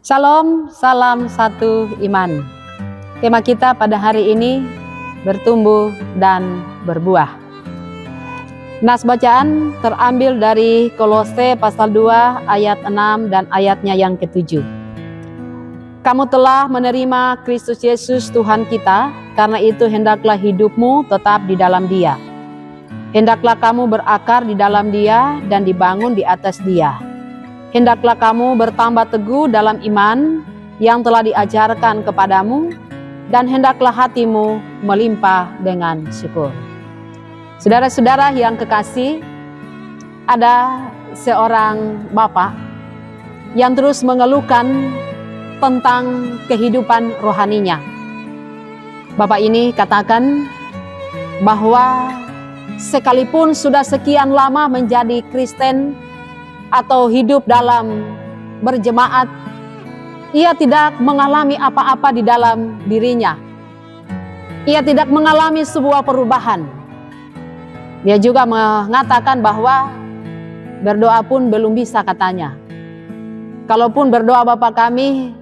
Shalom, salam satu iman. Tema kita pada hari ini bertumbuh dan berbuah. Nas bacaan terambil dari Kolose pasal 2 ayat 6 dan ayatnya yang ke-7. Kamu telah menerima Kristus Yesus Tuhan kita, karena itu hendaklah hidupmu tetap di dalam Dia. Hendaklah kamu berakar di dalam Dia dan dibangun di atas Dia. Hendaklah kamu bertambah teguh dalam iman yang telah diajarkan kepadamu, dan hendaklah hatimu melimpah dengan syukur. Saudara-saudara yang kekasih, ada seorang bapak yang terus mengeluhkan tentang kehidupan rohaninya. Bapak ini katakan bahwa sekalipun sudah sekian lama menjadi Kristen atau hidup dalam berjemaat, ia tidak mengalami apa-apa di dalam dirinya. Ia tidak mengalami sebuah perubahan. Dia juga mengatakan bahwa berdoa pun belum bisa katanya. Kalaupun berdoa Bapa kami,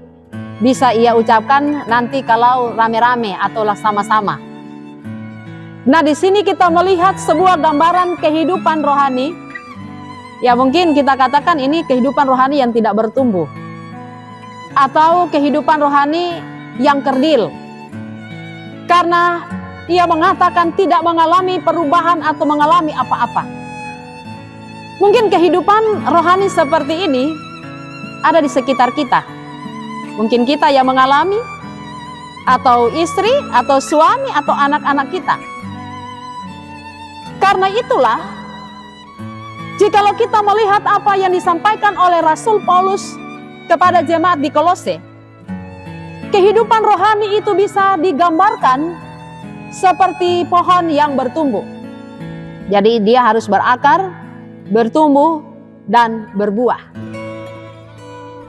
bisa ia ucapkan nanti kalau rame-rame atau sama-sama. Nah, di sini kita melihat sebuah gambaran kehidupan rohani. Ya, mungkin kita katakan ini kehidupan rohani yang tidak bertumbuh, atau kehidupan rohani yang kerdil, karena ia mengatakan tidak mengalami perubahan atau mengalami apa-apa. Mungkin kehidupan rohani seperti ini ada di sekitar kita. Mungkin kita yang mengalami, atau istri, atau suami, atau anak-anak kita. Karena itulah, jikalau kita melihat apa yang disampaikan oleh Rasul Paulus kepada jemaat di Kolose, kehidupan rohani itu bisa digambarkan seperti pohon yang bertumbuh. Jadi dia harus berakar, bertumbuh, dan berbuah.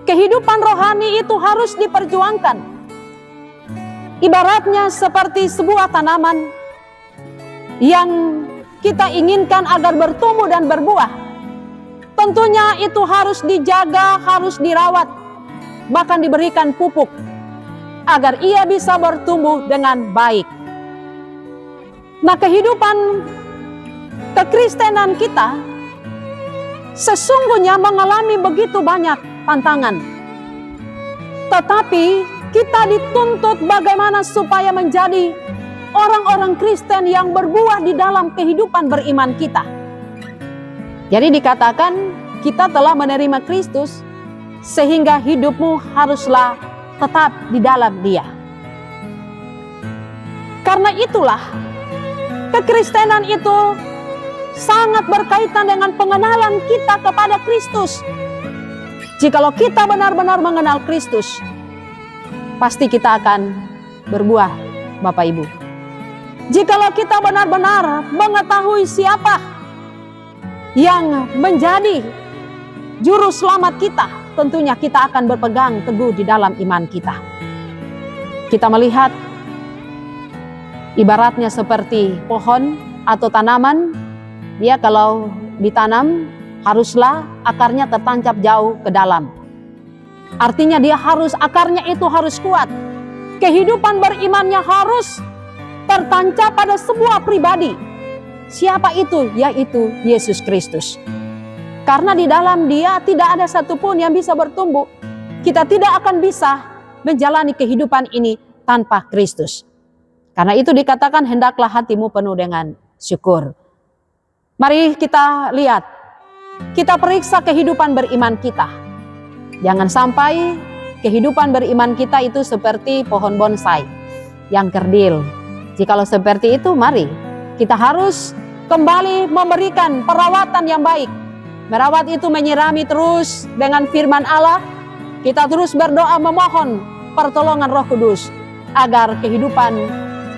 Kehidupan rohani itu harus diperjuangkan. Ibaratnya seperti sebuah tanaman yang kita inginkan agar bertumbuh dan berbuah. Tentunya itu harus dijaga, harus dirawat, bahkan diberikan pupuk agar ia bisa bertumbuh dengan baik. Nah, kehidupan kekristenan kita sesungguhnya mengalami begitu banyak tantangan. Tetapi kita dituntut bagaimana supaya menjadi orang-orang Kristen yang berbuah di dalam kehidupan beriman kita. Jadi dikatakan kita telah menerima Kristus, sehingga hidupmu haruslah tetap di dalam Dia. Karena itulah kekristenan itu sangat berkaitan dengan pengenalan kita kepada Kristus. Jikalau kita benar-benar mengenal Kristus, pasti kita akan berbuah, Bapak Ibu. Jikalau kita benar-benar mengetahui siapa yang menjadi juru selamat kita, tentunya kita akan berpegang teguh di dalam iman kita. Kita melihat ibaratnya seperti pohon atau tanaman. Dia kalau ditanam haruslah akarnya tertancap jauh ke dalam. Artinya dia akarnya itu harus kuat. Kehidupan berimannya harus tertancap pada sebuah pribadi. Siapa itu? Yaitu Yesus Kristus. Karena di dalam Dia tidak ada satupun yang bisa bertumbuh. Kita tidak akan bisa menjalani kehidupan ini tanpa Kristus. Karena itu dikatakan hendaklah hatimu penuh dengan syukur. Mari kita lihat, kita periksa kehidupan beriman kita. Jangan sampai kehidupan beriman kita itu seperti pohon bonsai yang kerdil. Jikalau seperti itu, mari kita harus kembali memberikan perawatan yang baik. Merawat itu menyirami terus dengan firman Allah. Kita terus berdoa memohon pertolongan Roh Kudus agar kehidupan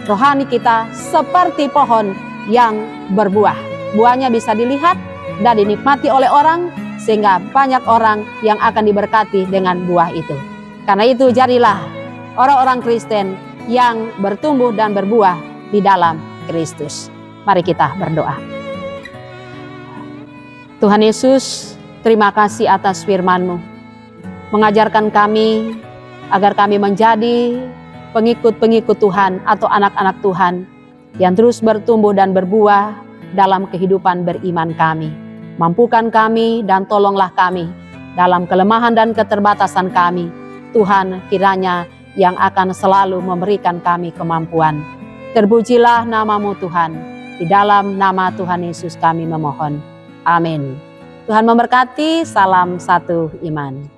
rohani kita seperti pohon yang berbuah. Buahnya bisa dilihat dan dinikmati oleh orang, sehingga banyak orang yang akan diberkati dengan buah itu. Karena itu jadilah orang-orang Kristen yang bertumbuh dan berbuah di dalam Kristus. Mari kita berdoa. Tuhan Yesus, terima kasih atas firman-Mu. mengajarkan kami agar kami menjadi pengikut-pengikut Tuhan atau anak-anak Tuhan yang terus bertumbuh dan berbuah dalam kehidupan beriman kami. Mampukan kami dan tolonglah kami dalam kelemahan dan keterbatasan kami. Tuhan kiranya yang akan selalu memberikan kami kemampuan. Terpujilah nama-Mu Tuhan. Di dalam nama Tuhan Yesus kami memohon. Amin. Tuhan memberkati. Salam satu iman.